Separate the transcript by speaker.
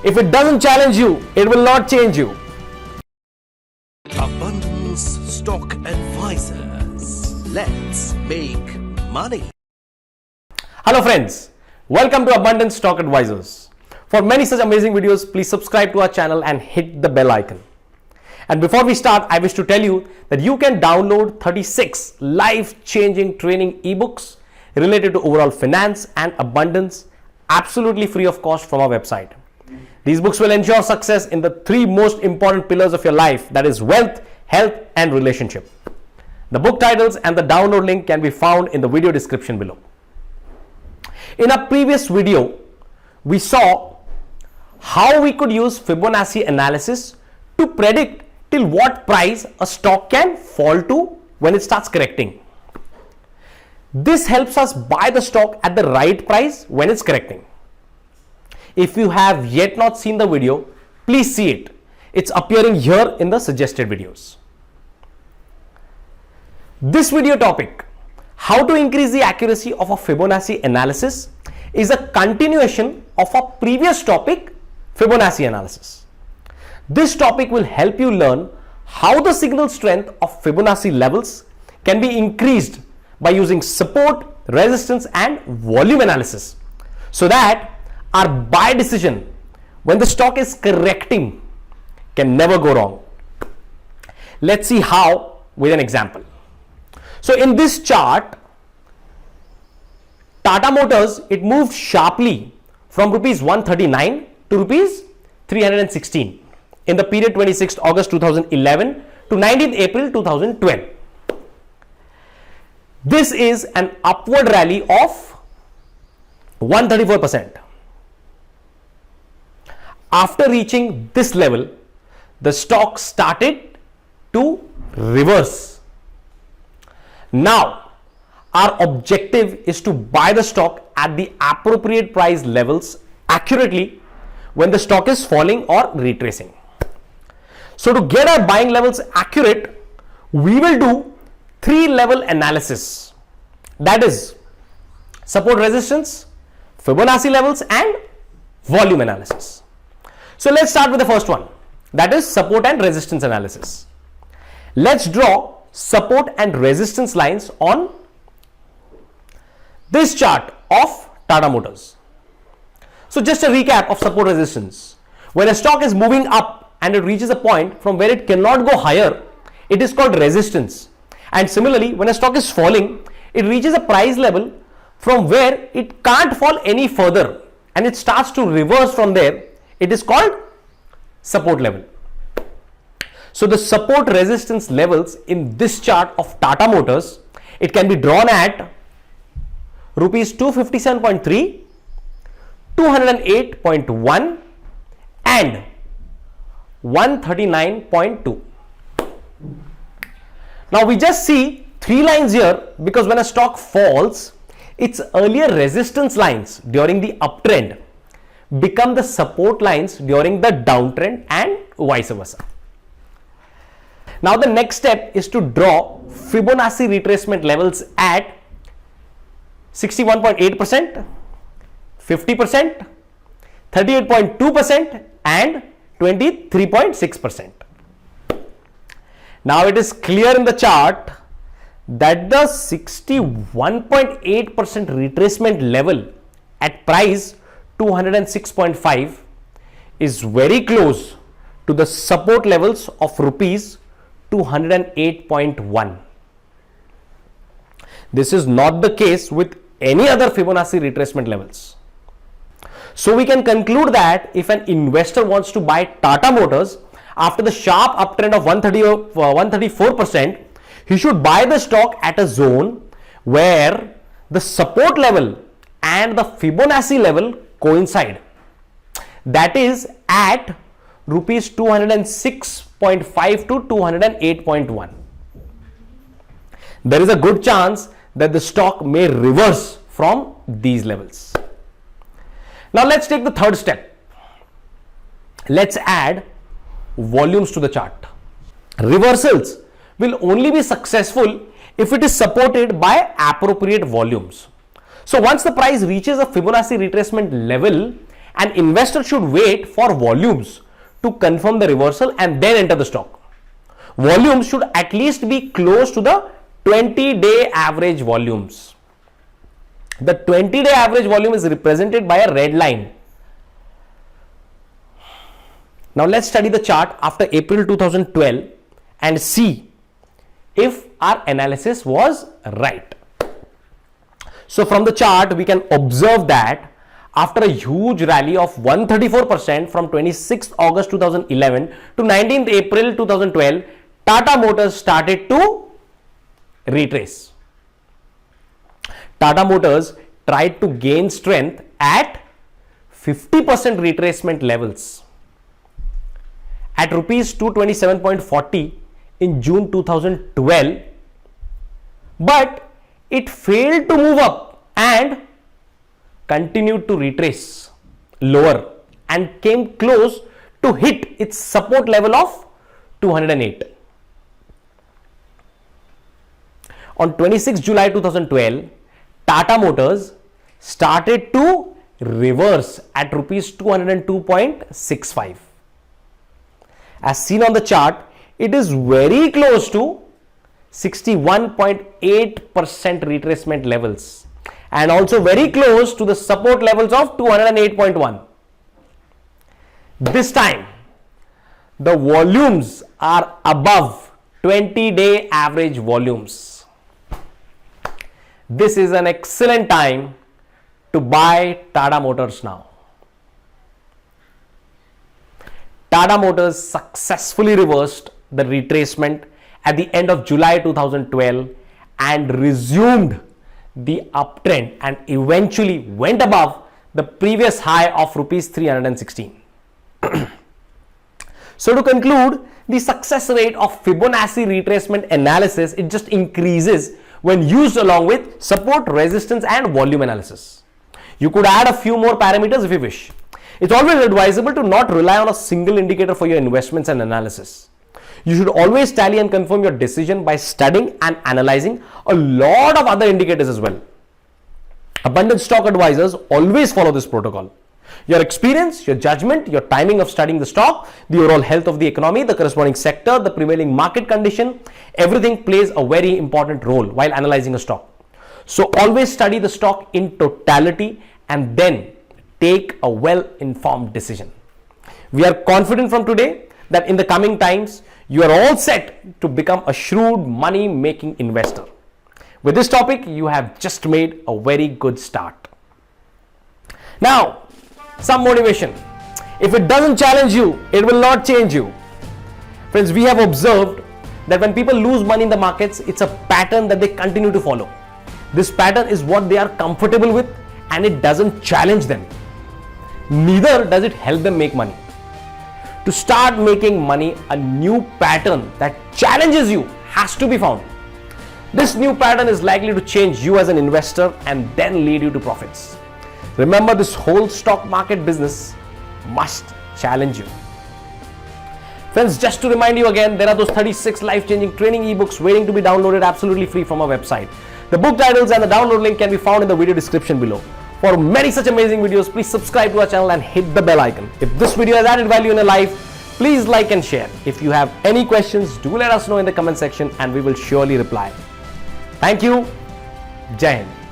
Speaker 1: If it doesn't challenge you, it will not change you.
Speaker 2: Abundance Stock Advisors. Let's make money.
Speaker 1: Hello friends, welcome to Abundance Stock Advisors. For many such amazing videos, please subscribe to our channel and hit the bell icon. And before we start, I wish to tell you that you can download 36 life-changing training ebooks related to overall finance and abundance absolutely free of cost from our website. These books will ensure success in the three most important pillars of your life, that is wealth, health and relationship. The book titles and the download link can be found in the video description below. In our previous video, we saw how we could use Fibonacci analysis to predict till what price a stock can fall to when it starts correcting. This helps us buy the stock at the right price when it's correcting. If you have yet not seen the video, please see it. It's appearing here in the suggested videos. This video topic, how to increase the accuracy of a Fibonacci analysis, is a continuation of our previous topic, Fibonacci analysis. This topic will help you learn how the signal strength of Fibonacci levels can be increased by using support, resistance and volume analysis, so that our buy decision when the stock is correcting can never go wrong. Let's see how with an example. So in this chart, Tata Motors, it moved sharply from rupees 139 to rupees 316 in the period 26th August 2011 to 19th April 2012. This is an upward rally of 134%. After reaching this level, the stock started to reverse. Now, our objective is to buy the stock at the appropriate price levels accurately when the stock is falling or retracing. So to get our buying levels accurate, we will do three-level analysis. That is support, resistance, Fibonacci levels and volume analysis. So let's start with the first one, that is support and resistance analysis. Let's draw support and resistance lines on this chart of Tata Motors. So just a recap of support resistance. When a stock is moving up and it reaches a point from where it cannot go higher, it is called resistance. And similarly, when a stock is falling, it reaches a price level from where it can't fall any further and it starts to reverse from there. It is called support level. So the support resistance levels in this chart of Tata Motors, it can be drawn at rupees 257.3, 208.1 and 139.2. Now we just see three lines here because when a stock falls, its earlier resistance lines during the uptrend become the support lines during the downtrend and vice versa. Now the next step is to draw Fibonacci retracement levels at 61.8%, 50%, 38.2% and 23.6%. Now it is clear in the chart that the 61.8% retracement level at price 206.5 is very close to the support levels of rupees 208.1. This is not the case with any other Fibonacci retracement levels. So we can conclude that if an investor wants to buy Tata Motors after the sharp uptrend of 134%, he should buy the stock at a zone where the support level and the Fibonacci level coincide. That is at rupees 206.5 to 208.1. There is a good chance that the stock may reverse from these levels. Now let's take the third step. Let's add volumes to the chart. Reversals will only be successful if it is supported by appropriate volumes. So once the price reaches a Fibonacci retracement level An investor should wait for volumes to confirm the reversal and then enter the stock. Volumes should at least be close to the 20-day average volumes. The 20-day average volume is represented by a red line. Now let's study the chart after April 2012 and see if our analysis was right. So from the chart we can observe that after a huge rally of 134% from 26th August 2011 to 19th April 2012, Tata Motors started to retrace. Tata Motors tried to gain strength at 50% retracement levels at rupees 227.40 in June 2012, but it failed to move up and continued to retrace lower and came close to hit its support level of 208. On 26 July 2012, Tata Motors started to reverse at rupees 202.65. As seen on the chart, it is very close to 61.8% retracement levels and also very close to the support levels of 208.1. This time, the volumes are above 20-day average volumes. This is an excellent time to buy Tata Motors now. Tata Motors successfully reversed the retracement at the end of July 2012 and resumed the uptrend and eventually went above the previous high of rupees 316. So to conclude, the success rate of Fibonacci retracement analysis, it just increases when used along with support, resistance and volume analysis. You could add a few more parameters if you wish. It's always advisable to not rely on a single indicator for your investments and analysis. You should always tally and confirm your decision by studying and analyzing a lot of other indicators as well. Abundant stock advisors always follow this protocol. Your experience, your judgment, your timing of studying the stock, the overall health of the economy, the corresponding sector, the prevailing market condition, everything plays a very important role while analyzing a stock. So always study the stock in totality and then take a well-informed decision. We are confident from today that in the coming times, you are all set to become a shrewd money-making investor. With this topic, you have just made a very good start. Now, some motivation. If it doesn't challenge you, it will not change you. Friends, we have observed that when people lose money in the markets, it's a pattern that they continue to follow. This pattern is what they are comfortable with and it doesn't challenge them. Neither does it help them make money. To start making money, a new pattern that challenges you has to be found. This new pattern is likely to change you as an investor and then lead you to profits. Remember, this whole stock market business must challenge you. Friends, just to remind you again, there are those 36 life-changing training ebooks waiting to be downloaded absolutely free from our website. The book titles and the download link can be found in the video description below. For many such amazing videos, please subscribe to our channel and hit the bell icon. If this video has added value in your life, please like and share. If you have any questions, do let us know in the comment section and we will surely reply. Thank you. Jai Hind.